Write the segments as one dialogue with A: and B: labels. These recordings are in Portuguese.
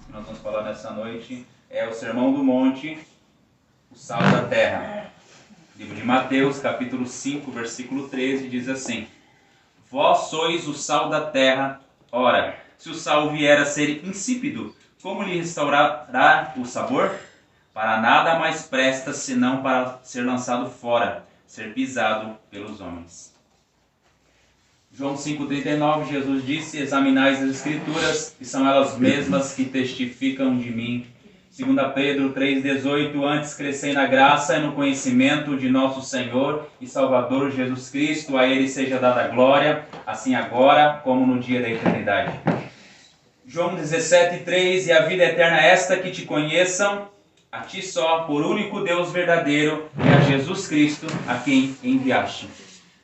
A: Nós vamos falar nessa noite é o Sermão do Monte, o sal da terra. Livro de Mateus, capítulo 5, versículo 13, diz assim: Vós sois o sal da terra. Ora, se o sal vier a ser insípido, como lhe restaurará o sabor? Para nada mais presta, senão para ser lançado fora, ser pisado pelos homens. João 5,39, Jesus disse: Examinais as Escrituras, que são elas mesmas que testificam de mim. 2 Pedro 3,18, antes crescei na graça e no conhecimento de nosso Senhor e Salvador Jesus Cristo, a Ele seja dada glória, assim agora como no dia da eternidade. João 17,3, e a vida eterna é esta, que te conheçam, a ti só, por único Deus verdadeiro, e a Jesus Cristo, a quem enviaste.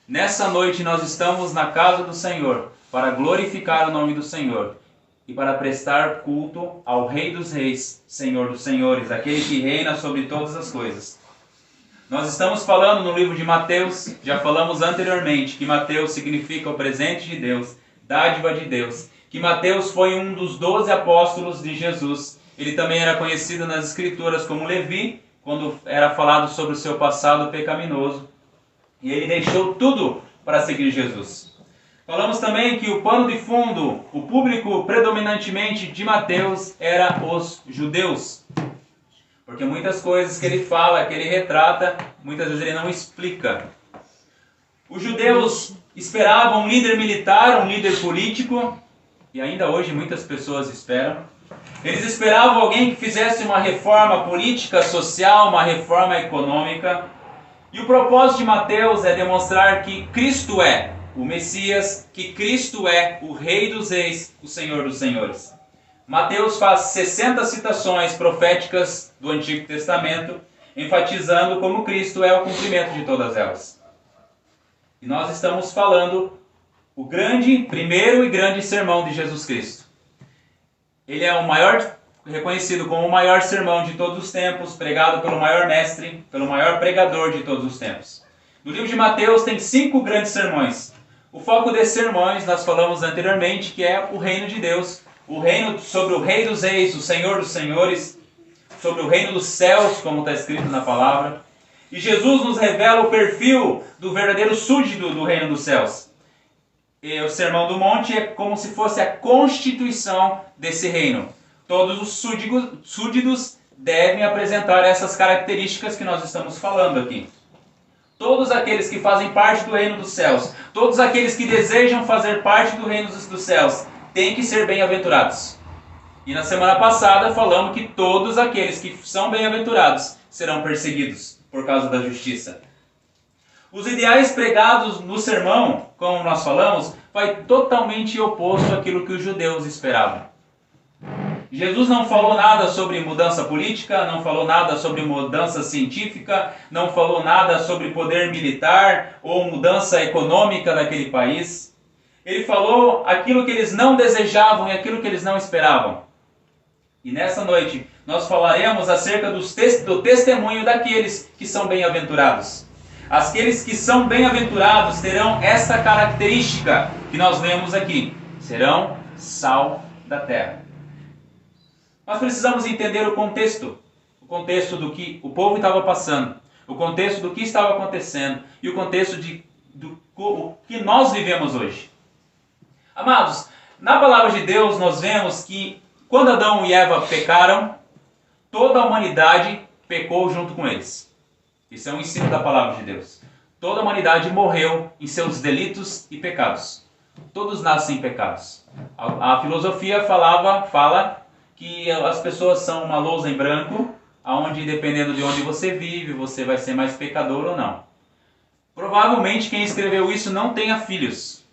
A: Nessa noite nós estamos na casa do Senhor, para glorificar o nome do Senhor e para prestar culto ao Rei dos Reis, Senhor dos Senhores, aquele que reina sobre todas as coisas. Nós estamos falando no livro de Mateus, já falamos anteriormente, que Mateus significa o presente de Deus, dádiva de Deus, que Mateus foi um dos 12 apóstolos de Jesus. Ele também era conhecido nas Escrituras como Levi, quando era falado sobre o seu passado pecaminoso. E ele deixou tudo para seguir Jesus. Falamos também que o pano de fundo, o público predominantemente de Mateus, era os judeus. Porque muitas coisas que ele fala, que ele retrata, muitas vezes ele não explica. Os judeus esperavam um líder militar, um líder político, e ainda hoje muitas pessoas esperam. Eles esperavam alguém que fizesse uma reforma política, social, uma reforma econômica. E o propósito de Mateus é demonstrar que Cristo é o Messias, que Cristo é o Rei dos Reis, o Senhor dos Senhores. Mateus faz 60 citações proféticas do Antigo Testamento, enfatizando como Cristo é o cumprimento de todas elas. E nós estamos falando o primeiro e grande sermão de Jesus Cristo. Ele é o maior, reconhecido como o maior sermão de todos os tempos, pregado pelo maior mestre, pelo maior pregador de todos os tempos. No livro de Mateus tem 5 grandes sermões. O foco desses sermões, nós falamos anteriormente, que é o reino de Deus, o reino sobre o Rei dos Reis, o Senhor dos Senhores, sobre o reino dos céus, como está escrito na palavra. E Jesus nos revela o perfil do verdadeiro súdito do reino dos céus. E o Sermão do Monte é como se fosse a constituição desse reino. Todos os súditos devem apresentar essas características que nós estamos falando aqui. Todos aqueles que fazem parte do reino dos céus, todos aqueles que desejam fazer parte do reino dos céus, têm que ser bem-aventurados. E na semana passada falamos que todos aqueles que são bem-aventurados serão perseguidos por causa da justiça. Os ideais pregados no sermão, como nós falamos, vai totalmente oposto àquilo que os judeus esperavam. Jesus não falou nada sobre mudança política, não falou nada sobre mudança científica, não falou nada sobre poder militar ou mudança econômica daquele país. Ele falou aquilo que eles não desejavam e aquilo que eles não esperavam. E nessa noite nós falaremos acerca do testemunho daqueles que são bem-aventurados. Aqueles que são bem-aventurados terão esta característica que nós vemos aqui. Serão sal da terra. Nós precisamos entender o contexto do que o povo estava passando, o contexto do que estava acontecendo e o contexto do que nós vivemos hoje. Amados, na palavra de Deus nós vemos que quando Adão e Eva pecaram, toda a humanidade pecou junto com eles. Isso é um ensino da palavra de Deus. Toda a humanidade morreu em seus delitos e pecados. Todos nascem pecados. A filosofia fala que as pessoas são uma lousa em branco, onde dependendo de onde você vive, você vai ser mais pecador ou não. Provavelmente quem escreveu isso não tenha filhos.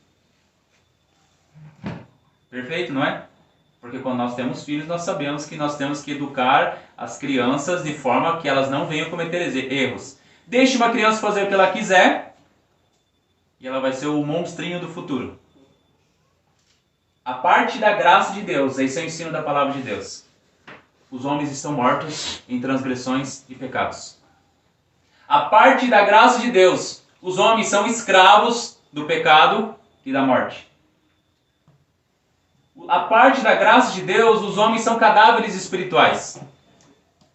A: Perfeito, não é? Porque quando nós temos filhos, nós sabemos que nós temos que educar as crianças de forma que elas não venham cometer erros. Deixe uma criança fazer o que ela quiser e ela vai ser o monstrinho do futuro. A parte da graça de Deus, esse é o ensino da palavra de Deus. Os homens estão mortos em transgressões e pecados. A parte da graça de Deus, Os homens são escravos do pecado e da morte. A parte da graça de Deus, os homens são cadáveres espirituais.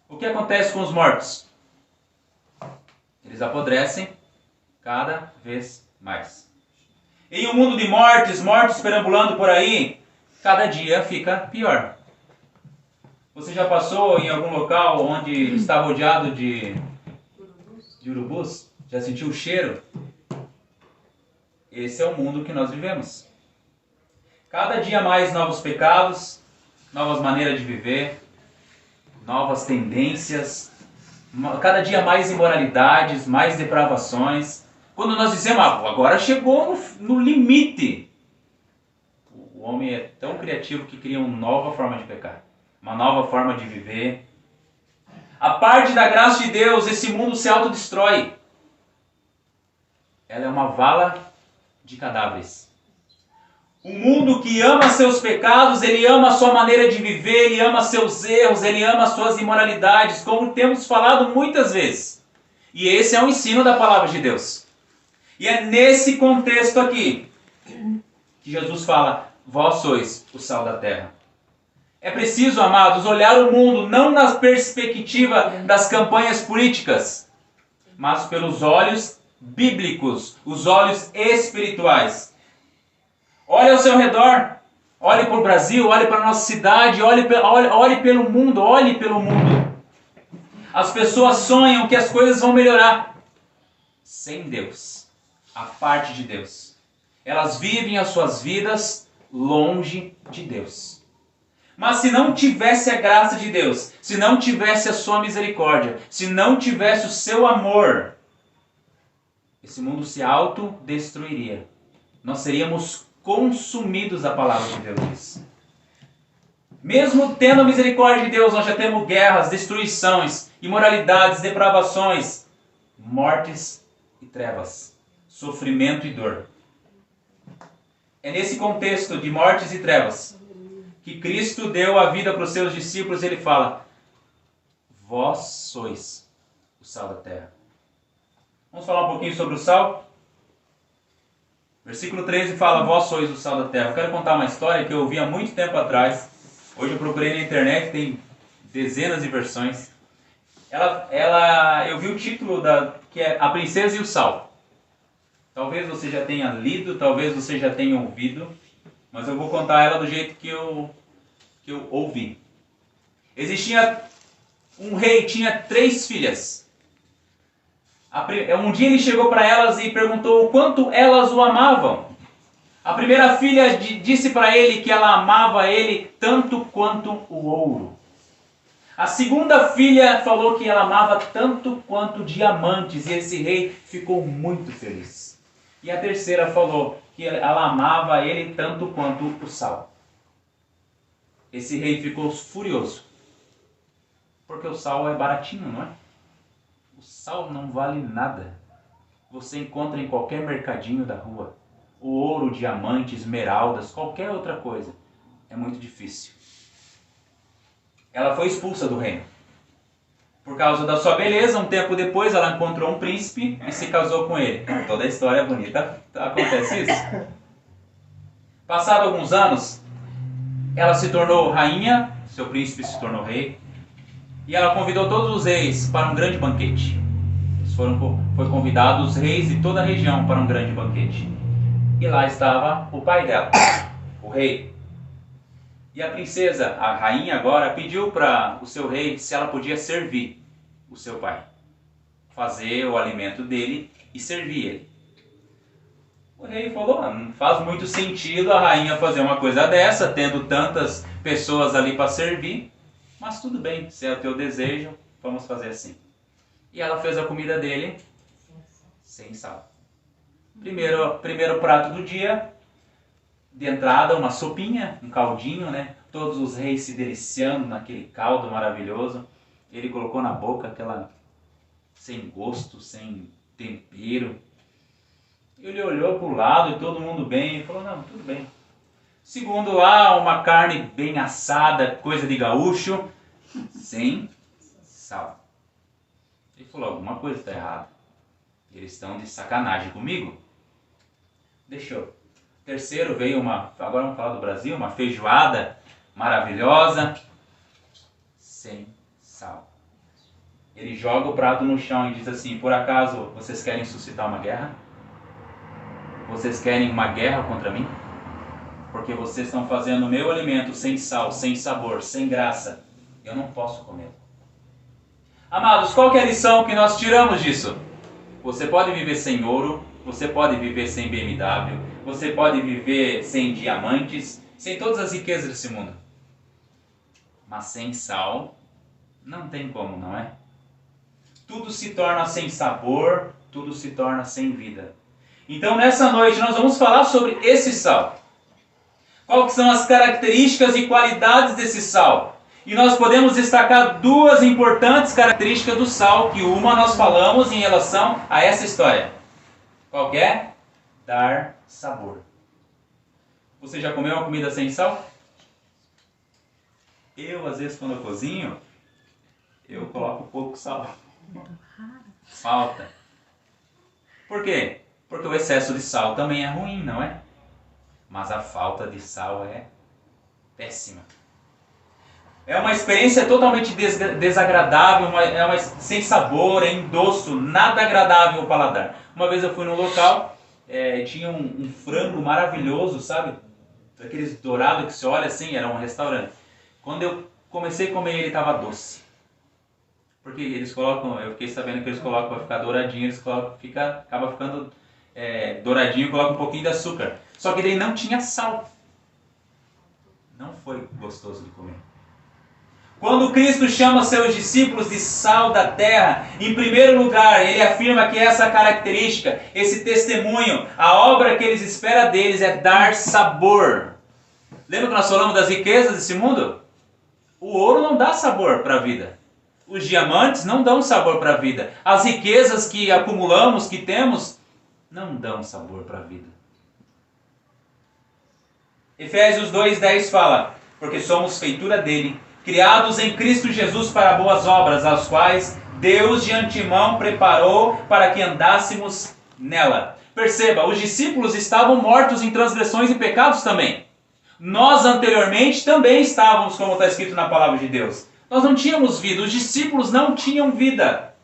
A: O que acontece com os mortos? Eles apodrecem cada vez mais. Em um mundo de mortos perambulando por aí, cada dia fica pior. Você já passou em algum local onde está rodeado de urubus? Já sentiu o cheiro? Esse é o mundo que nós vivemos. Cada dia mais novos pecados, novas maneiras de viver, novas tendências, cada dia mais imoralidades, mais depravações. Quando nós dizemos, agora chegou no limite, o homem é tão criativo que cria uma nova forma de pecar, uma nova forma de viver. A parte da graça de Deus, esse mundo se autodestrói. Ela é uma vala de cadáveres. Um mundo que ama seus pecados, ele ama a sua maneira de viver, ele ama seus erros, ele ama as suas imoralidades, como temos falado muitas vezes. E esse é o ensino da palavra de Deus. E é nesse contexto aqui que Jesus fala, vós sois o sal da terra. É preciso, amados, olhar o mundo não na perspectiva das campanhas políticas, mas pelos olhos bíblicos, os olhos espirituais. Olhe ao seu redor, olhe para o Brasil, olhe para a nossa cidade, olhe pelo mundo, olhe pelo mundo. As pessoas sonham que as coisas vão melhorar. Sem Deus, a parte de Deus. Elas vivem as suas vidas longe de Deus. Mas se não tivesse a graça de Deus, se não tivesse a sua misericórdia, se não tivesse o seu amor, esse mundo se autodestruiria. Nós seríamos consumidos, a palavra de Deus diz. Mesmo tendo a misericórdia de Deus, nós já temos guerras, destruições, imoralidades, depravações, mortes e trevas, sofrimento e dor. É nesse contexto de mortes e trevas que Cristo deu a vida para os seus discípulos. Ele fala, vós sois o sal da terra. Vamos falar um pouquinho sobre o sal? Versículo 13 fala, vós sois o sal da terra. Eu quero contar uma história que eu ouvi há muito tempo atrás. Hoje eu procurei na internet, tem dezenas de versões. Eu vi o título que é A Princesa e o Sal. Talvez você já tenha lido, talvez você já tenha ouvido, mas eu vou contar ela do jeito que eu ouvi. Existia um rei, tinha 3 filhas. Um dia ele chegou para elas e perguntou o quanto elas o amavam. A primeira filha disse para ele que ela amava ele tanto quanto o ouro. A segunda filha falou que ela amava tanto quanto diamantes, e esse rei ficou muito feliz. E a terceira falou que ela amava ele tanto quanto o sal. Esse rei ficou furioso, porque o sal é baratinho, não é? O sal não vale nada. Você encontra em qualquer mercadinho da rua. O ouro, diamante, esmeraldas, qualquer outra coisa. É muito difícil. Ela foi expulsa do reino. Por causa da sua beleza, um tempo depois ela encontrou um príncipe e se casou com ele. Toda a história é bonita. Acontece isso. Passado alguns anos, ela se tornou rainha, seu príncipe se tornou rei. E ela convidou todos os reis para um grande banquete. Foi convidado os reis de toda a região para um grande banquete. E lá estava o pai dela, o rei. E a princesa, a rainha agora, pediu para o seu rei se ela podia servir o seu pai. Fazer o alimento dele e servir ele. O rei falou, não faz muito sentido a rainha fazer uma coisa dessa, tendo tantas pessoas ali para servir. Mas tudo bem, se é o teu desejo, vamos fazer assim. E ela fez a comida dele sem sal. Primeiro prato do dia, de entrada uma sopinha, um caldinho, né? Todos os reis se deliciando naquele caldo maravilhoso. Ele colocou na boca aquela sem gosto, sem tempero. Ele olhou para o lado e todo mundo bem e falou, não, tudo bem. Segundo lá, uma carne bem assada, coisa de gaúcho, sem sal. Ele falou, alguma coisa está errada. Eles estão de sacanagem comigo. Deixou. Terceiro veio agora vamos falar do Brasil, uma feijoada maravilhosa, sem sal. Ele joga o prato no chão e diz assim: por acaso vocês querem suscitar uma guerra? Vocês querem uma guerra contra mim? Porque vocês estão fazendo o meu alimento sem sal, sem sabor, sem graça. Eu não posso comer. Amados, qual que é a lição que nós tiramos disso? Você pode viver sem ouro, você pode viver sem BMW, você pode viver sem diamantes, sem todas as riquezas desse mundo. Mas sem sal, não tem como, não é? Tudo se torna sem sabor, tudo se torna sem vida. Então nessa noite nós vamos falar sobre esse sal. Quais são as características e qualidades desse sal? E nós podemos destacar duas importantes características do sal, que uma nós falamos em relação a essa história. Qual que é? Dar sabor. Você já comeu uma comida sem sal? Eu, às vezes, quando eu cozinho, eu coloco pouco sal. Falta. Por quê? Porque o excesso de sal também é ruim, não é? Mas a falta de sal é péssima. É uma experiência totalmente desagradável, sem sabor, é indoço, nada agradável ao paladar. Uma vez eu fui num local, tinha um frango maravilhoso, sabe? Aqueles dourados que você olha assim, era um restaurante. Quando eu comecei a comer ele estava doce. Porque eles colocam, eu fiquei sabendo que eles colocam para ficar douradinho, acaba ficando douradinho e colocam um pouquinho de açúcar. Só que ele não tinha sal. Não foi gostoso de comer. Quando Cristo chama seus discípulos de sal da terra, em primeiro lugar, ele afirma que essa característica, esse testemunho, a obra que eles esperam deles é dar sabor. Lembra que nós falamos das riquezas desse mundo? O ouro não dá sabor para a vida. Os diamantes não dão sabor para a vida. As riquezas que acumulamos, que temos, não dão sabor para a vida. Efésios 2:10 fala: porque somos feitura dele, criados em Cristo Jesus para boas obras, as quais Deus de antemão preparou para que andássemos nela. Perceba, os discípulos estavam mortos em transgressões e pecados também. Nós anteriormente também estávamos, como está escrito na palavra de Deus. Nós não tínhamos vida, os discípulos não tinham vida.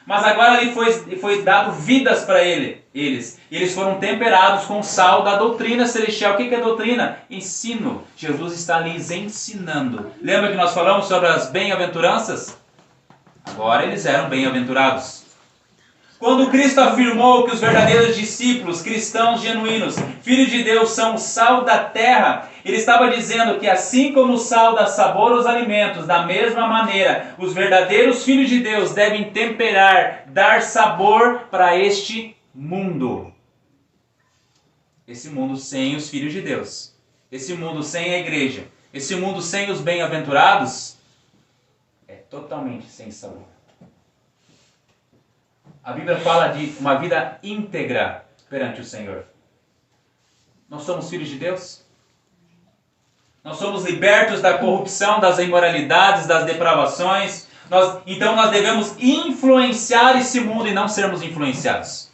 A: Mas agora lhe foi dado vidas para eles. E eles foram temperados com o sal da doutrina celestial. O que é doutrina? Ensino. Jesus está lhes ensinando. Lembra que nós falamos sobre as bem-aventuranças? Agora eles eram bem-aventurados. Quando Cristo afirmou que os verdadeiros discípulos, cristãos genuínos, filhos de Deus, são o sal da terra, ele estava dizendo que assim como o sal dá sabor aos alimentos, da mesma maneira, os verdadeiros filhos de Deus devem temperar, dar sabor para este mundo. Esse mundo sem os filhos de Deus, esse mundo sem a igreja, esse mundo sem os bem-aventurados, é totalmente sem sabor. A Bíblia fala de uma vida íntegra perante o Senhor. Nós somos filhos de Deus? Nós somos libertos da corrupção, das imoralidades, das depravações. Então nós devemos influenciar esse mundo e não sermos influenciados.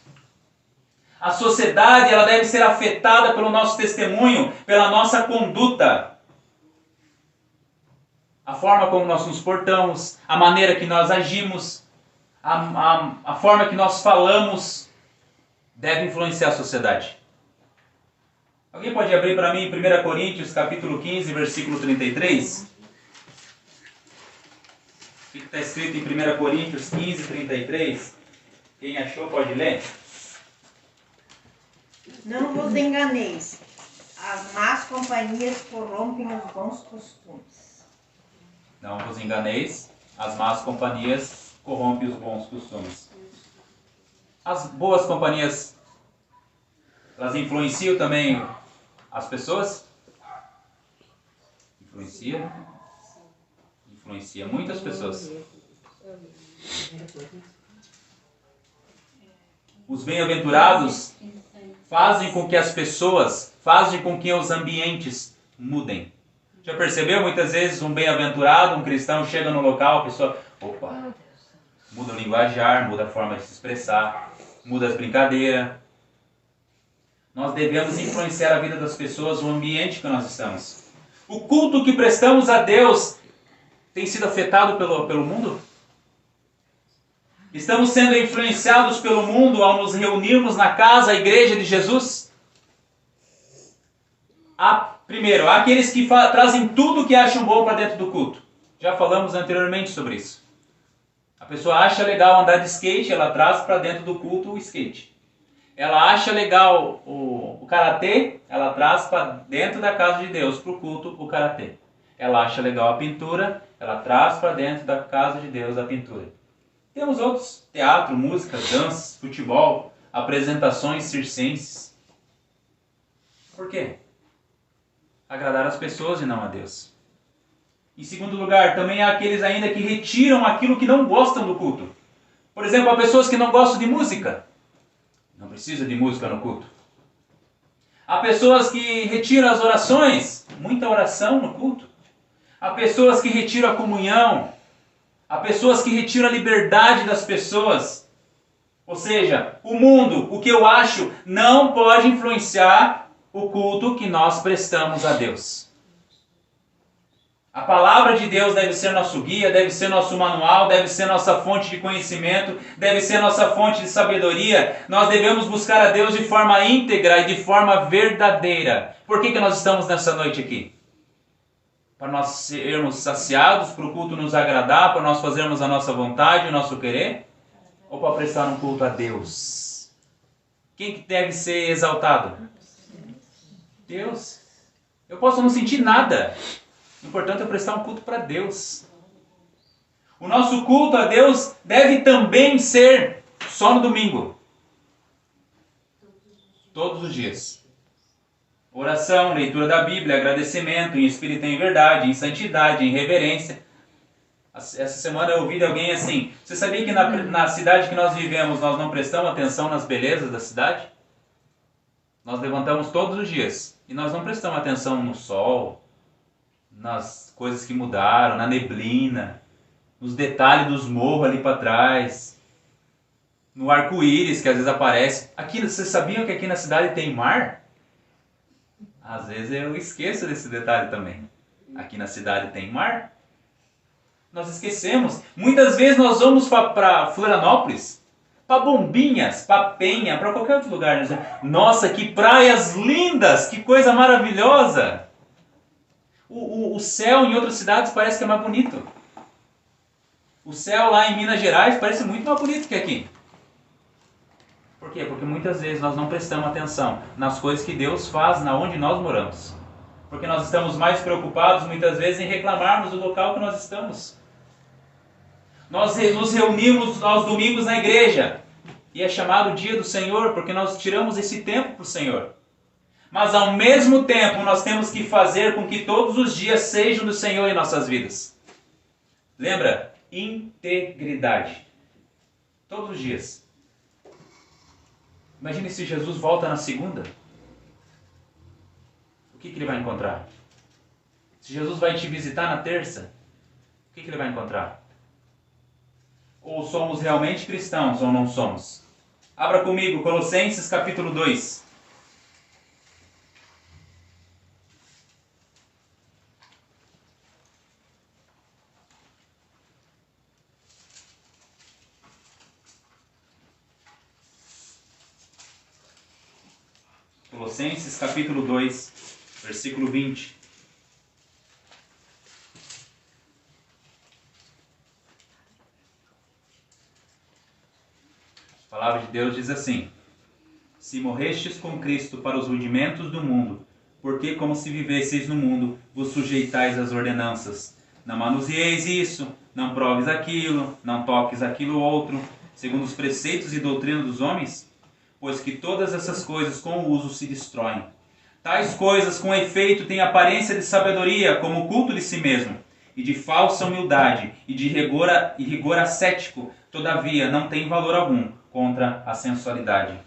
A: A sociedade ela deve ser afetada pelo nosso testemunho, pela nossa conduta. A forma como nós nos portamos, a maneira que nós agimos, a forma que nós falamos deve influenciar a sociedade. Alguém pode abrir para mim em 1 Coríntios, capítulo 15, versículo 33? O que está escrito em 1 Coríntios 15, 33? Quem achou pode ler?
B: Não vos enganeis, as más companhias corrompem os bons costumes.
A: Não vos enganeis, as más companhias corrompem os bons costumes. As boas companhias, elas influenciam também as pessoas? Influencia muitas pessoas. Os bem-aventurados fazem com que as pessoas, fazem com que os ambientes mudem. Já percebeu? Muitas vezes um bem-aventurado, um cristão, chega no local, a pessoa, opa, muda o linguajar, muda a forma de se expressar. muda as brincadeiras. Nós devemos influenciar a vida das pessoas, o ambiente que nós estamos. O culto que prestamos a Deus tem sido afetado pelo mundo? Estamos sendo influenciados pelo mundo ao nos reunirmos na casa, a igreja de Jesus? Primeiro, há aqueles que trazem tudo o que acham bom para dentro do culto. Já falamos anteriormente sobre isso. A pessoa acha legal andar de skate, ela traz para dentro do culto o skate. Ela acha legal o karatê, ela traz para dentro da casa de Deus, para o culto, o karatê. Ela acha legal a pintura, ela traz para dentro da casa de Deus a pintura. Temos outros: teatro, música, dança, futebol, apresentações circenses. Por quê? Agradar as pessoas e não a Deus. Em segundo lugar, também há aqueles ainda que retiram aquilo que não gostam do culto. Por exemplo, há pessoas que não gostam de música. Não precisa de música no culto. Há pessoas que retiram as orações. Muita oração no culto. Há pessoas que retiram a comunhão. Há pessoas que retiram a liberdade das pessoas. Ou seja, o mundo, o que eu acho, não pode influenciar o culto que nós prestamos a Deus. A palavra de Deus deve ser nosso guia, deve ser nosso manual, deve ser nossa fonte de conhecimento, deve ser nossa fonte de sabedoria. Nós devemos buscar a Deus de forma íntegra e de forma verdadeira. Por que nós estamos nessa noite aqui? Para nós sermos saciados, para o culto nos agradar, para nós fazermos a nossa vontade, o nosso querer? Ou para prestar um culto a Deus? Quem que deve ser exaltado? Deus. Eu posso não sentir nada. O importante é prestar um culto para Deus. O nosso culto a Deus deve também ser só no domingo. Todos os dias. Oração, leitura da Bíblia, agradecimento, em espírito e em verdade, em santidade, em reverência. Essa semana eu ouvi de alguém assim: você sabia que na cidade que nós vivemos nós não prestamos atenção nas belezas da cidade? Nós levantamos todos os dias e nós não prestamos atenção no sol, nas coisas que mudaram, na neblina, nos detalhes dos morros ali para trás, no arco-íris que às vezes aparece. Aqui, vocês sabiam que aqui na cidade tem mar? Às vezes eu esqueço desse detalhe também. Aqui na cidade tem mar? Nós esquecemos. Muitas vezes nós vamos para Florianópolis, para Bombinhas, para Penha, para qualquer outro lugar. Nossa, que praias lindas, que coisa maravilhosa! O céu em outras cidades parece que é mais bonito. O céu lá em Minas Gerais parece muito mais bonito que aqui. Por quê? Porque muitas vezes nós não prestamos atenção nas coisas que Deus faz na onde nós moramos. Porque nós estamos mais preocupados muitas vezes em reclamarmos do local que nós estamos. Nós nos reunimos aos domingos na igreja. E é chamado Dia do Senhor porque nós tiramos esse tempo para o Senhor. Mas ao mesmo tempo nós temos que fazer com que todos os dias sejam do Senhor em nossas vidas. Lembra? Integridade. Todos os dias. Imagine se Jesus volta na segunda. O que ele vai encontrar? Se Jesus vai te visitar na terça, o que ele vai encontrar? Ou somos realmente cristãos ou não somos? Abra comigo Colossenses capítulo 2. Colossenses capítulo 2, versículo 20. A palavra de Deus diz assim: se morrestes com Cristo para os rudimentos do mundo, porque como se vivesseis no mundo, vos sujeitais às ordenanças. Não manuseeis isso, não proves aquilo, não toques aquilo outro, segundo os preceitos e doutrina dos homens, pois que todas essas coisas com o uso se destroem. Tais coisas com efeito têm aparência de sabedoria, como o culto de si mesmo, e de falsa humildade, e de rigor ascético, todavia não tem valor algum contra a sensualidade.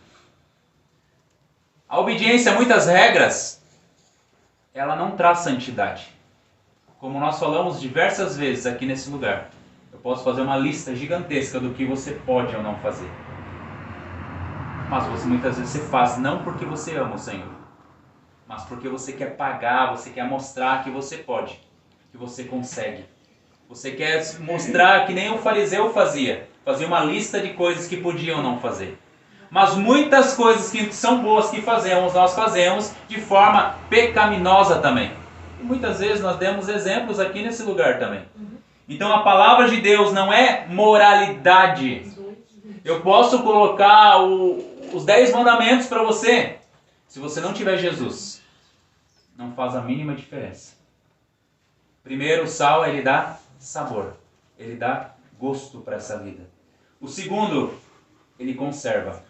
A: A obediência a muitas regras, ela não traz santidade. Como nós falamos diversas vezes aqui nesse lugar, eu posso fazer uma lista gigantesca do que você pode ou não fazer. Mas muitas vezes você faz não porque você ama o Senhor, mas porque você quer pagar, você quer mostrar que você pode, que você consegue. Você quer mostrar que nem o fariseu fazia uma lista de coisas que podiam não fazer. Mas muitas coisas que são boas que fazemos, nós fazemos de forma pecaminosa também. E muitas vezes nós demos exemplos aqui nesse lugar também. Então a palavra de Deus não é moralidade. Eu posso colocar os 10 mandamentos para você. Se você não tiver Jesus, não faz a mínima diferença. Primeiro, o sal, ele dá sabor. Ele dá gosto para essa vida. O segundo, ele conserva.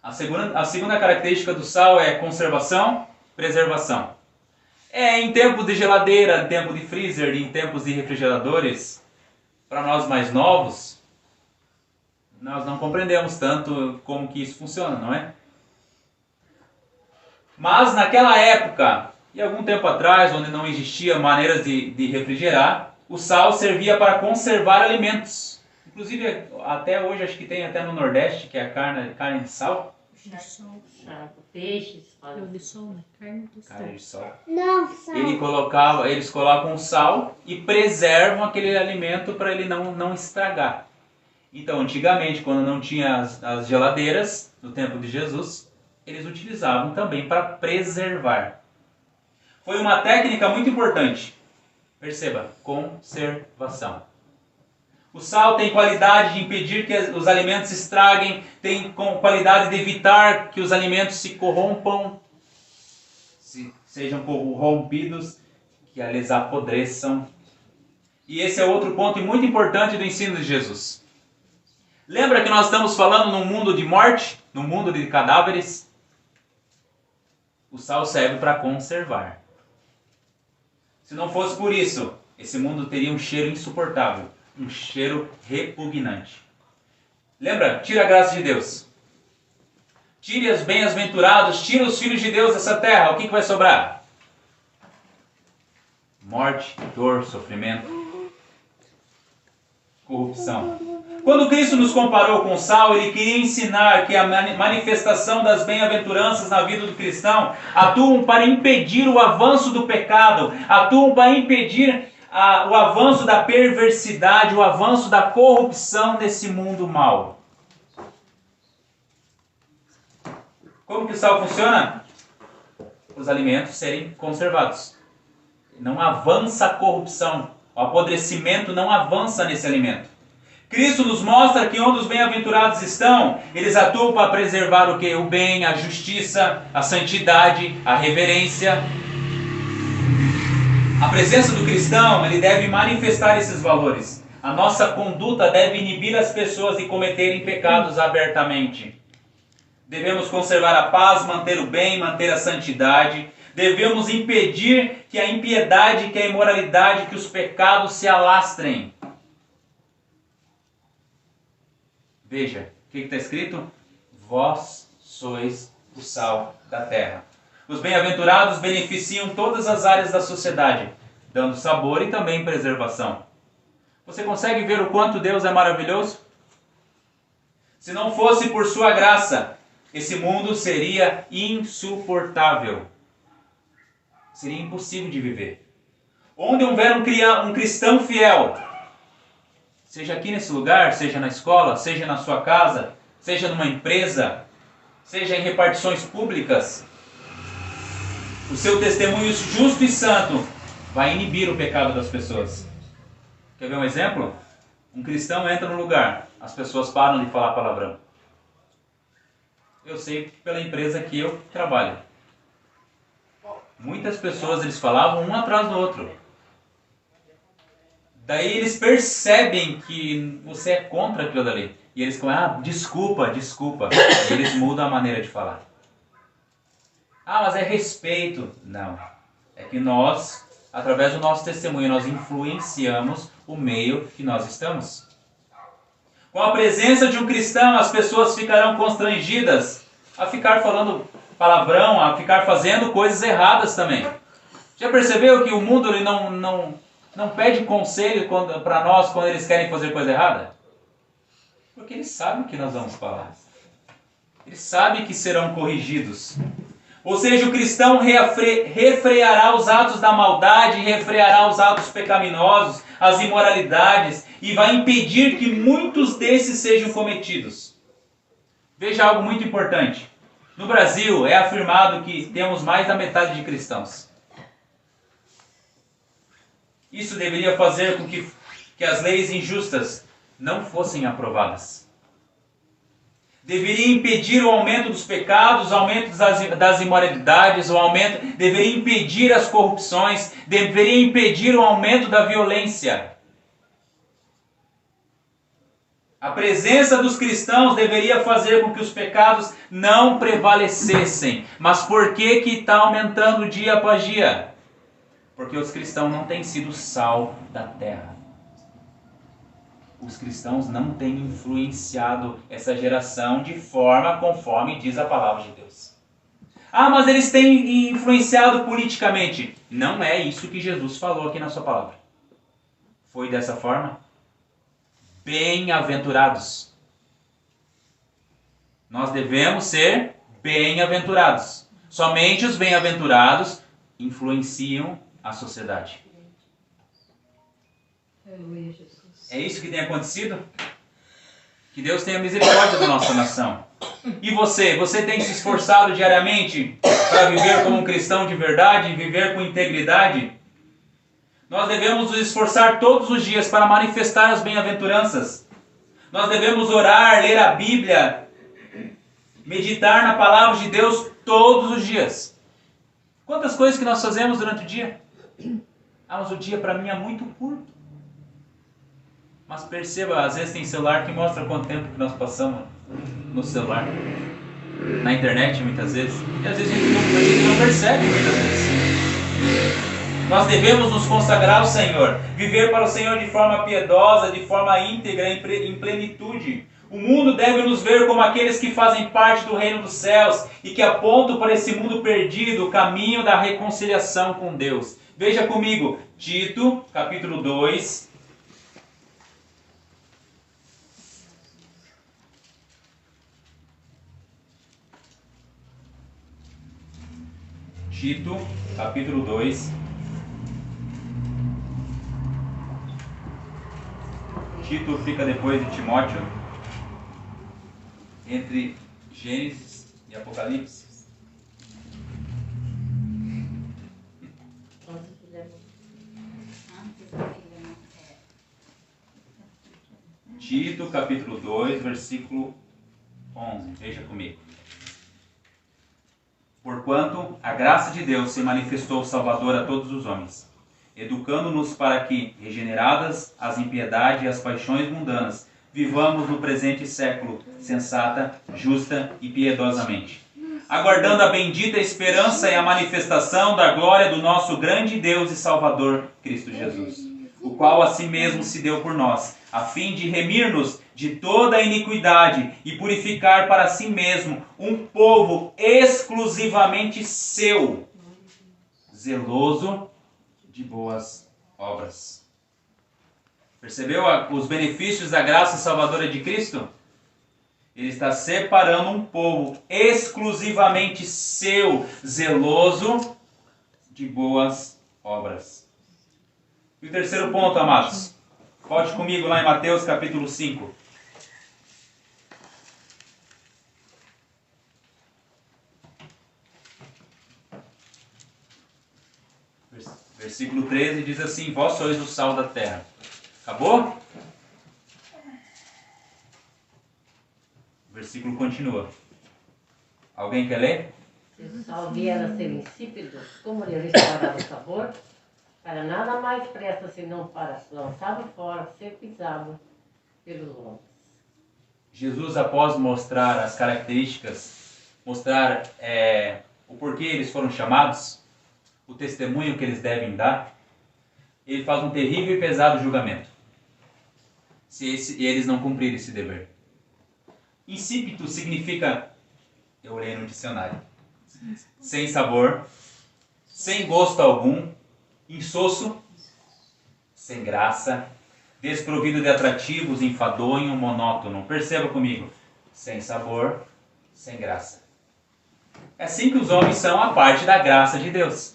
A: A segunda característica do sal é conservação, preservação. Em tempos de geladeira, em tempos de freezer, em tempos de refrigeradores, para nós mais novos, nós não compreendemos tanto como que isso funciona, não é? Mas naquela época, e algum tempo atrás, onde não existia maneiras de refrigerar, o sal servia para conservar alimentos. Inclusive, até hoje, acho que tem até no Nordeste, que é a carne de sal.
C: Peixes,
D: Carne de sol, né?
A: Carne de sol.
E: Não, sal.
A: Eles colocam sal e preservam aquele alimento para ele não estragar. Então, antigamente, quando não tinha as geladeiras, no tempo de Jesus, eles utilizavam também para preservar. Foi uma técnica muito importante. Perceba, conservação. O sal tem qualidade de impedir que os alimentos se estraguem, tem qualidade de evitar que os alimentos se corrompam, sejam corrompidos, que eles apodreçam. E esse é outro ponto muito importante do ensino de Jesus. Lembra que nós estamos falando num mundo de morte, num mundo de cadáveres? O sal serve para conservar. Se não fosse por isso, esse mundo teria um cheiro insuportável, um cheiro repugnante. Lembra? Tira a graça de Deus. Tire os bem-aventurados, tira os filhos de Deus dessa terra. O que vai sobrar? Morte, dor, sofrimento, corrupção. Quando Cristo nos comparou com o sal, Ele queria ensinar que a manifestação das bem-aventuranças na vida do cristão atuam para impedir o avanço do pecado, atuam para impedir o avanço da perversidade, o avanço da corrupção nesse mundo mau. Como que o sal funciona? Os alimentos serem conservados. Não avança a corrupção, o apodrecimento não avança nesse alimento. Cristo nos mostra que onde os bem-aventurados estão, eles atuam para preservar o quê? O bem, a justiça, a santidade, a reverência. A presença do cristão, ele deve manifestar esses valores. A nossa conduta deve inibir as pessoas de cometerem pecados abertamente. Devemos conservar a paz, manter o bem, manter a santidade. Devemos impedir que a impiedade, que a imoralidade, que os pecados se alastrem. Veja, o que está escrito? Vós sois o sal da terra. Os bem-aventurados beneficiam todas as áreas da sociedade, dando sabor e também preservação. Você consegue ver o quanto Deus é maravilhoso? Se não fosse por sua graça, esse mundo seria insuportável. Seria impossível de viver. Onde houver um cristão fiel, seja aqui nesse lugar, seja na escola, seja na sua casa, seja numa empresa, seja em repartições públicas, o seu testemunho justo e santo vai inibir o pecado das pessoas. Quer ver um exemplo? Um cristão entra no lugar, as pessoas param de falar palavrão. Eu sei pela empresa que eu trabalho. Muitas pessoas eles falavam um atrás do outro. Daí eles percebem que você é contra aquilo dali. E eles falam, desculpa. E eles mudam a maneira de falar. Mas é respeito. Não. É que nós, através do nosso testemunho, nós influenciamos o meio que nós estamos. Com a presença de um cristão, as pessoas ficarão constrangidas a ficar falando palavrão, a ficar fazendo coisas erradas também. Já percebeu que o mundo ele não pede conselho para nós quando eles querem fazer coisa errada? Porque eles sabem o que nós vamos falar. Ele sabe que serão corrigidos. Ou seja, o cristão refreará os atos da maldade, refreará os atos pecaminosos, as imoralidades, e vai impedir que muitos desses sejam cometidos. Veja algo muito importante. No Brasil, é afirmado que temos mais da metade de cristãos. Isso deveria fazer com que as leis injustas não fossem aprovadas. Deveria impedir o aumento dos pecados, o aumento das imoralidades, deveria impedir as corrupções, deveria impedir o aumento da violência. A presença dos cristãos deveria fazer com que os pecados não prevalecessem. Mas por que está aumentando dia após dia? Porque os cristãos não têm sido sal da terra. Os cristãos não têm influenciado essa geração de forma conforme diz a palavra de Deus. Ah, mas eles têm influenciado politicamente. Não é isso que Jesus falou aqui na sua palavra. Foi dessa forma? Bem-aventurados. Nós devemos ser bem-aventurados. Somente os bem-aventurados influenciam a sociedade. É isso que tem acontecido? Que Deus tenha misericórdia da nossa nação. E você tem se esforçado diariamente para viver como um cristão de verdade, viver com integridade? Nós devemos nos esforçar todos os dias para manifestar as bem-aventuranças. Nós devemos orar, ler a Bíblia, meditar na palavra de Deus todos os dias. Quantas coisas que nós fazemos durante o dia? Ah, mas o dia para mim é muito curto. Mas perceba, às vezes tem celular que mostra quanto tempo que nós passamos no celular. Na internet, muitas vezes. E às vezes a gente não percebe, muitas vezes. Nós devemos nos consagrar ao Senhor, viver para o Senhor de forma piedosa, de forma íntegra, em plenitude. O mundo deve nos ver como aqueles que fazem parte do reino dos céus e que apontam para esse mundo perdido o caminho da reconciliação com Deus. Veja comigo, Tito, capítulo 2. Tito, capítulo 2. Tito fica depois de Timóteo, entre Gênesis e Apocalipse. Tito, capítulo 2, versículo 11. Veja comigo. Porquanto a graça de Deus se manifestou salvadora a todos os homens, educando-nos para que, regeneradas as impiedades e as paixões mundanas, vivamos no presente século sensata, justa e piedosamente, aguardando a bendita esperança e a manifestação da glória do nosso grande Deus e Salvador, Cristo Jesus, o qual a si mesmo se deu por nós, a fim de remir-nos de toda a iniquidade e purificar para si mesmo um povo exclusivamente seu, zeloso de boas obras. Percebeu os benefícios da graça salvadora de Cristo? Ele está separando um povo exclusivamente seu, zeloso de boas obras. E o terceiro ponto, amados. Volte comigo lá em Mateus capítulo 5. Versículo 13 diz assim: vós sois o sal da terra. Acabou? O versículo continua. Alguém quer ler?
C: Se o sal vier a ser insípido, como lhe restaurar o sabor? Para nada mais presta senão para, lançado fora, ser pisado pelos homens. Jesus, após mostrar as características, mostrar o porquê eles foram chamados, o testemunho que eles devem dar, ele faz um terrível e pesado julgamento, se eles não cumprirem esse dever. Insípido significa, eu olhei no dicionário, sem sabor, sem gosto algum, insosso, sem graça, desprovido de atrativos, enfadonho, monótono. Perceba comigo, sem sabor,
A: sem graça. É assim que os homens são a parte da graça de Deus.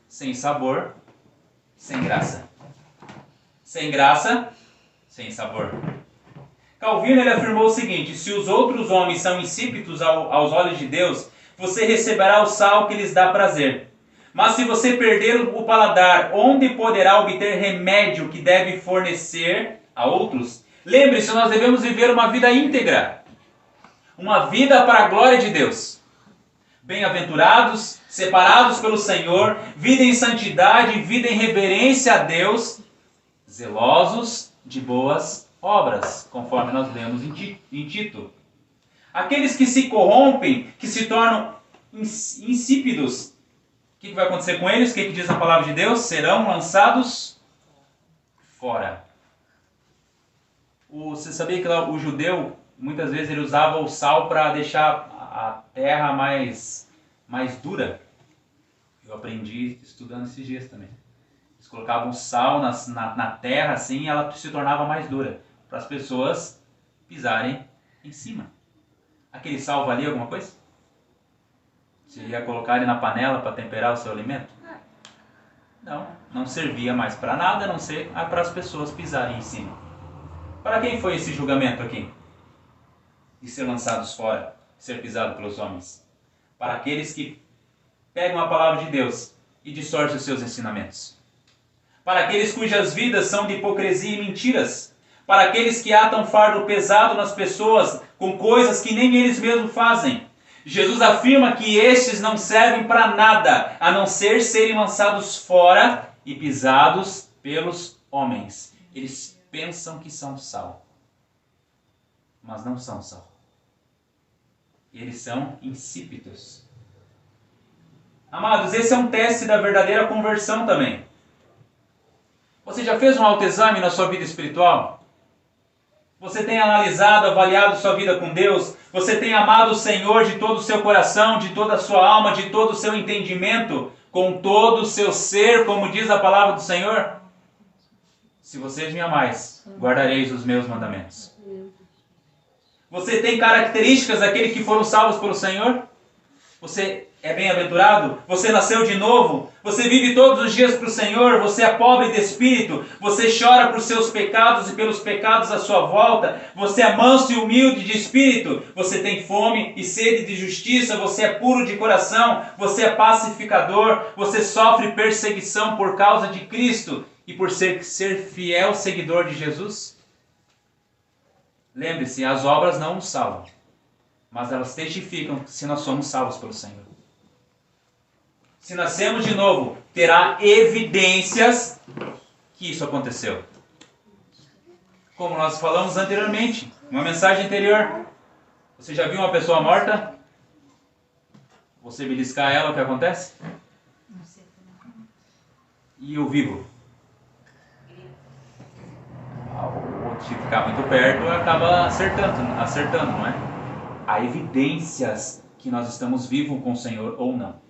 A: Sem sabor, sem graça. Sem graça, sem sabor. Calvino ele afirmou o seguinte: se os outros homens são insípidos aos olhos de Deus, você receberá o sal que lhes dá prazer. Mas se você perder o paladar, onde poderá obter remédio que deve fornecer a outros? Lembre-se, nós devemos viver uma vida íntegra. Uma vida para a glória de Deus. Bem-aventurados, separados pelo Senhor, vida em santidade, vida em reverência a Deus, zelosos de boas obras, conforme nós lemos em Tito. Aqueles que se corrompem, que se tornam insípidos, o que vai acontecer com eles? O que diz a palavra de Deus? Serão lançados fora. Você sabia que o judeu, muitas vezes, ele usava o sal para deixar a terra mais dura? Eu aprendi estudando esses dias também. Eles colocavam sal na terra assim e ela se tornava mais dura, para as pessoas pisarem em cima. Aquele sal valia alguma coisa? Você ia colocar ele na panela para temperar o seu alimento? Não servia mais para nada, a não ser para as pessoas pisarem em cima. Para quem foi esse julgamento aqui? De ser lançados fora, de ser pisado pelos homens. Para aqueles que pegam a palavra de Deus e distorcem os seus ensinamentos. Para aqueles cujas vidas são de hipocrisia e mentiras. Para aqueles que atam fardo pesado nas pessoas com coisas que nem eles mesmos fazem. Jesus afirma que estes não servem para nada, a não ser serem lançados fora e pisados pelos homens. Eles pensam que são sal, mas não são sal. Eles são insípidos. Amados, esse é um teste da verdadeira conversão também. Você já fez um autoexame na sua vida espiritual? Você tem analisado, avaliado sua vida com Deus? Você tem amado o Senhor de todo o seu coração, de toda a sua alma, de todo o seu entendimento, com todo o seu ser, como diz a palavra do Senhor? Se vocês me amais, guardareis os meus mandamentos. Você tem características daqueles que foram salvos pelo Senhor? Você é bem-aventurado? Você nasceu de novo? Você vive todos os dias para o Senhor? Você é pobre de espírito? Você chora por seus pecados e pelos pecados à sua volta? Você é manso e humilde de espírito? Você tem fome e sede de justiça? Você é puro de coração? Você é pacificador? Você sofre perseguição por causa de Cristo e por ser fiel seguidor de Jesus? Lembre-se, as obras não nos salvam, mas elas testificam se nós somos salvos pelo Senhor. Se nascemos de novo, terá evidências que isso aconteceu. Como nós falamos anteriormente, uma mensagem anterior. Você já viu uma pessoa morta? Você beliscar ela, o que acontece? E o vivo? O outro, se ficar muito perto, acaba acertando, não é? Há evidências que nós estamos vivos com o Senhor ou não.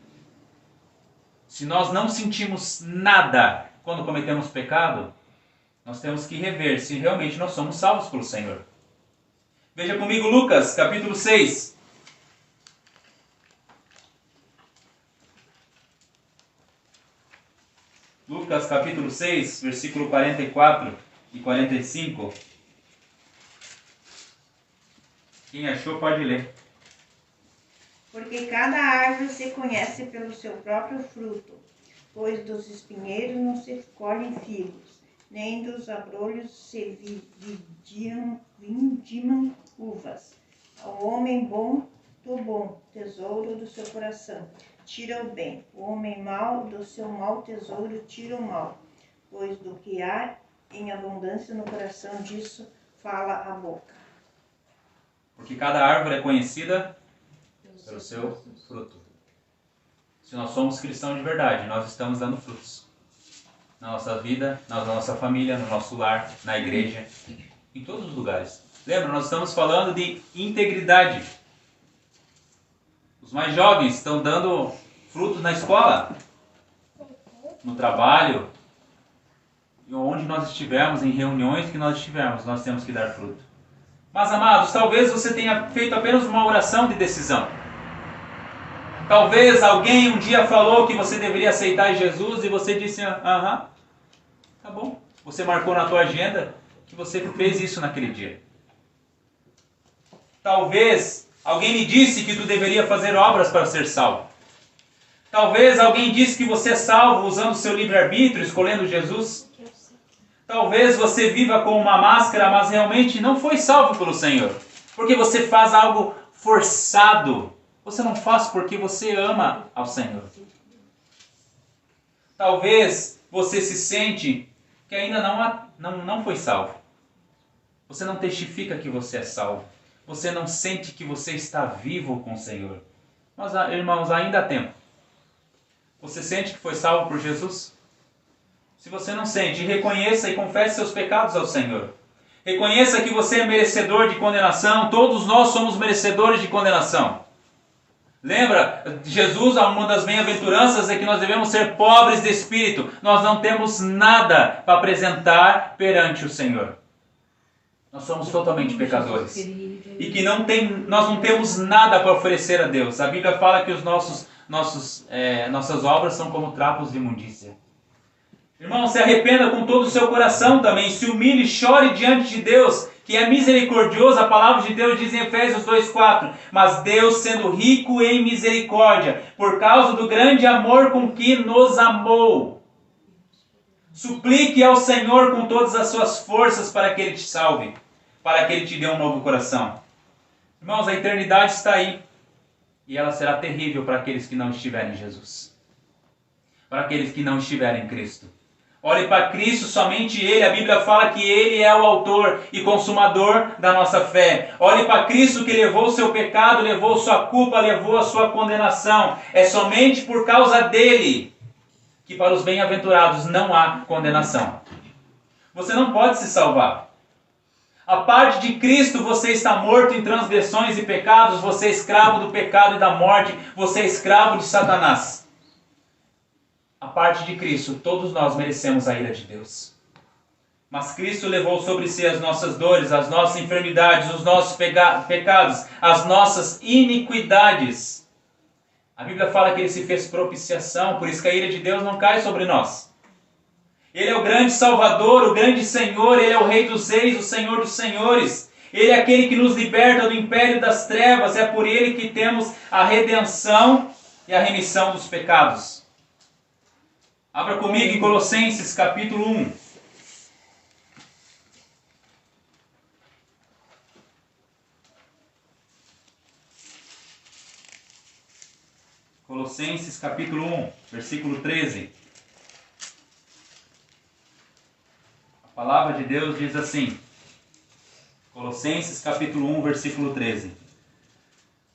A: Se nós não sentimos nada quando cometemos pecado, nós temos que rever se realmente nós somos salvos pelo Senhor. Veja comigo Lucas, capítulo 6. Lucas, capítulo 6, versículo 44 e 45. Quem achou pode ler.
B: Porque cada árvore se conhece pelo seu próprio fruto, pois dos espinheiros não se colhem figos, nem dos abrolhos se vindimam uvas. Ao homem bom, do bom tesouro do seu coração, tira o bem. O homem mau, do seu mau tesouro, tira o mal. Pois do que há em abundância no coração, disso fala a boca.
A: Porque cada árvore é conhecida pelo seu fruto. Se nós somos cristãos de verdade, nós estamos dando frutos. Na nossa vida, na nossa família, no nosso lar, na igreja, em todos os lugares. Lembra, nós estamos falando de integridade. Os mais jovens estão dando frutos na escola, no trabalho, e onde nós estivermos, em reuniões que nós estivermos, nós temos que dar fruto. Mas, amados, talvez você tenha feito apenas uma oração de decisão. Talvez alguém um dia falou que você deveria aceitar Jesus e você disse, aham, tá bom. Você marcou na tua agenda que você fez isso naquele dia. Talvez alguém lhe disse que tu deveria fazer obras para ser salvo. Talvez alguém disse que você é salvo usando seu livre-arbítrio, escolhendo Jesus. Talvez você viva com uma máscara, mas realmente não foi salvo pelo Senhor. Porque você faz algo forçado. Você não faz porque você ama ao Senhor. Talvez você se sente que ainda não foi salvo. Você não testifica que você é salvo. Você não sente que você está vivo com o Senhor. Mas, irmãos, ainda há tempo. Você sente que foi salvo por Jesus? Se você não sente, reconheça e confesse seus pecados ao Senhor. Reconheça que você é merecedor de condenação. Todos nós somos merecedores de condenação. Lembra, Jesus, uma das bem-aventuranças é que nós devemos ser pobres de espírito. Nós não temos nada para apresentar perante o Senhor. Nós somos totalmente pecadores. E que nós não temos nada para oferecer a Deus. A Bíblia fala que nossas obras são como trapos de imundícia. Irmão, se arrependa com todo o seu coração também. Se humilhe e chore diante de Deus, que é misericordioso. A palavra de Deus diz em Efésios 2,4. Mas Deus, sendo rico em misericórdia, por causa do grande amor com que nos amou, suplique ao Senhor com todas as suas forças para que Ele te salve, para que Ele te dê um novo coração. Irmãos, a eternidade está aí. E ela será terrível para aqueles que não estiverem em Jesus. Para aqueles que não estiverem em Cristo. Olhe para Cristo, somente Ele. A Bíblia fala que Ele é o autor e consumador da nossa fé. Olhe para Cristo que levou o seu pecado, levou sua culpa, levou a sua condenação. É somente por causa dEle que para os bem-aventurados não há condenação. Você não pode se salvar. A parte de Cristo você está morto em transgressões e pecados, você é escravo do pecado e da morte, você é escravo de Satanás. A parte de Cristo, todos nós merecemos a ira de Deus. Mas Cristo levou sobre si as nossas dores, as nossas enfermidades, os nossos pecados, as nossas iniquidades. A Bíblia fala que Ele se fez propiciação, por isso que a ira de Deus não cai sobre nós. Ele é o grande Salvador, o grande Senhor, Ele é o Rei dos Reis, o Senhor dos Senhores. Ele é aquele que nos liberta do império das trevas, é por Ele que temos a redenção e a remissão dos pecados. Abra comigo em Colossenses capítulo 1. Colossenses capítulo 1, versículo 13. A palavra de Deus diz assim, Colossenses capítulo 1, versículo 13.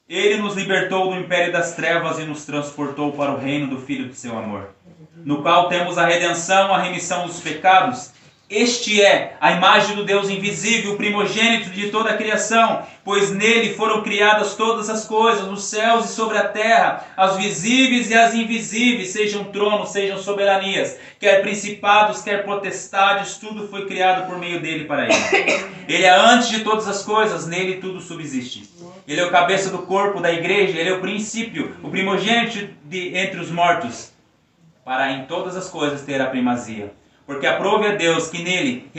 A: Ele nos libertou do império das trevas e nos transportou para o reino do Filho do seu amor, no qual temos a redenção, a remissão dos pecados. Este é a imagem do Deus invisível, o primogênito de toda a criação, pois nele foram criadas todas as coisas, nos céus e sobre a terra, as visíveis e as invisíveis, sejam tronos, sejam soberanias, quer principados, quer potestades, tudo foi criado por meio dele para ele. Ele é antes de todas as coisas, nele tudo subsiste. Ele é o cabeça do corpo da igreja, ele é o princípio, o primogênito entre os mortos, para em todas as coisas ter a primazia. Porque aprove a Deus que nele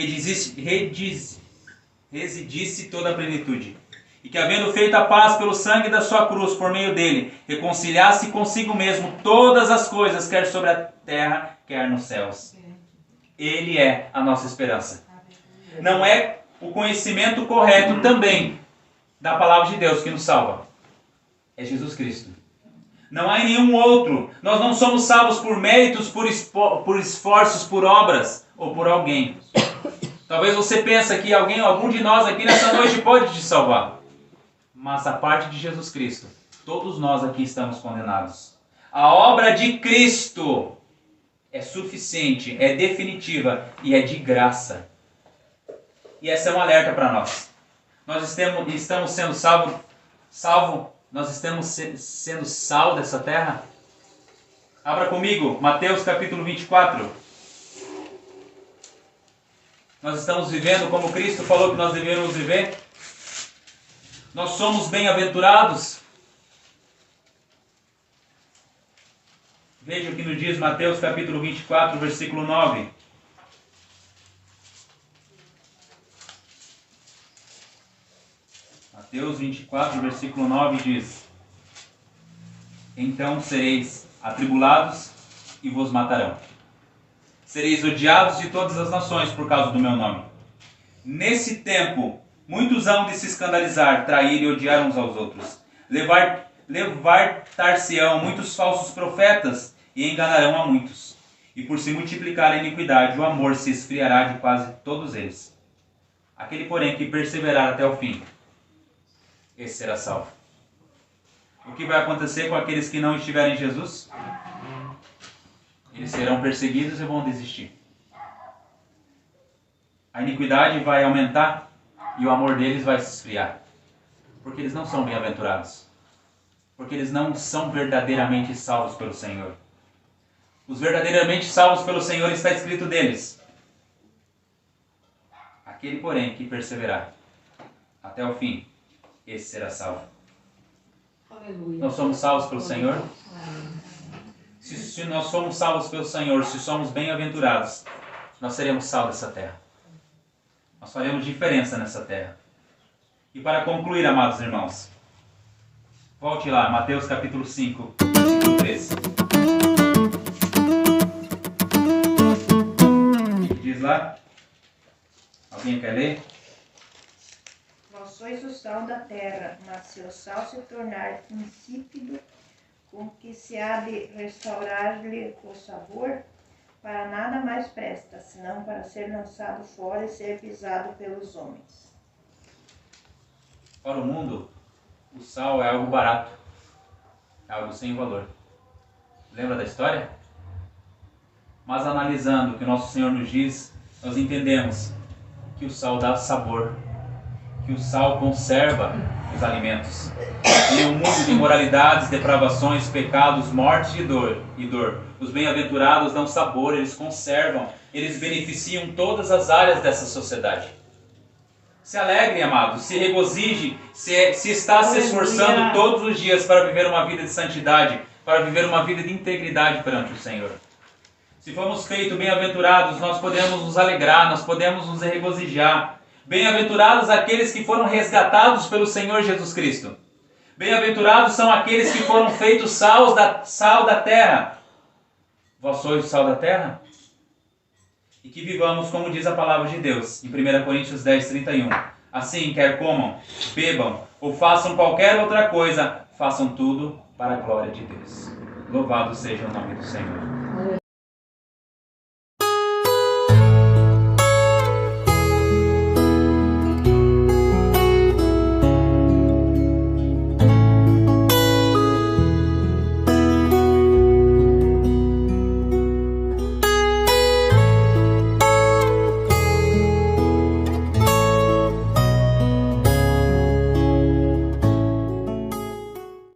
A: residisse toda a plenitude. E que havendo feito a paz pelo sangue da sua cruz por meio dele, reconciliasse consigo mesmo todas as coisas, quer sobre a terra, quer nos céus. Ele é a nossa esperança. Não é o conhecimento correto também da palavra de Deus que nos salva. É Jesus Cristo. Não há nenhum outro. Nós não somos salvos por méritos, por esforços, por obras ou por alguém. Talvez você pense que algum de nós aqui nessa noite pode te salvar. Mas a parte de Jesus Cristo, todos nós aqui estamos condenados. A obra de Cristo é suficiente, é definitiva e é de graça. E essa é um alerta para nós. Nós estamos sendo salvos. Nós estamos sendo sal dessa terra? Abra comigo, Mateus capítulo 24. Nós estamos vivendo como Cristo falou que nós deveríamos viver? Nós somos bem-aventurados. Veja o que nos diz Mateus capítulo 24, versículo 9. Mateus 24, versículo 9 diz: Então sereis atribulados e vos matarão. Sereis odiados de todas as nações por causa do meu nome. Nesse tempo, muitos hão de se escandalizar, trair e odiar uns aos outros. Levar-tar-se-ão muitos falsos profetas e enganarão a muitos. E por se multiplicar a iniquidade, o amor se esfriará de quase todos eles. Aquele, porém, que perseverar até o fim, esse será salvo. O que vai acontecer com aqueles que não estiverem em Jesus? Eles serão perseguidos e vão desistir. A iniquidade vai aumentar e o amor deles vai se esfriar. Porque eles não são bem-aventurados. Porque eles não são verdadeiramente salvos pelo Senhor. Os verdadeiramente salvos pelo Senhor está escrito deles: aquele, porém, que perseverar até o fim, esse será salvo.
C: Aleluia.
A: Nós somos salvos pelo Senhor? Se nós somos salvos pelo Senhor, se somos bem-aventurados, nós seremos sal dessa terra. Nós faremos diferença nessa terra. E para concluir, amados irmãos, volte lá, Mateus capítulo 5, versículo 13. Diz lá, alguém quer ler?
B: Vós sois o sal da terra, mas se o sal se tornar insípido, com que se há de restaurar-lhe o sabor, para nada mais presta, senão para ser lançado fora e ser pisado pelos homens.
A: Para o mundo, o sal é algo barato, é algo sem valor. Lembra da história? Mas analisando o que o nosso Senhor nos diz, nós entendemos que o sal dá sabor, que o sal conserva os alimentos. Em um mundo de imoralidades, depravações, pecados, morte e dor, os bem-aventurados dão sabor, eles conservam, eles beneficiam todas as áreas dessa sociedade. Se alegre, amado, se regozije, se está se esforçando todos os dias para viver uma vida de santidade, para viver uma vida de integridade perante o Senhor. Se fomos feitos bem-aventurados, nós podemos nos alegrar, nós podemos nos regozijar. Bem-aventurados aqueles que foram resgatados pelo Senhor Jesus Cristo. Bem-aventurados são aqueles que foram feitos sal da terra. Vós sois o sal da terra? E que vivamos como diz a palavra de Deus, em 1 Coríntios 10, 31. Assim, quer comam, bebam ou façam qualquer outra coisa, façam tudo para a glória de Deus. Louvado seja o nome do Senhor.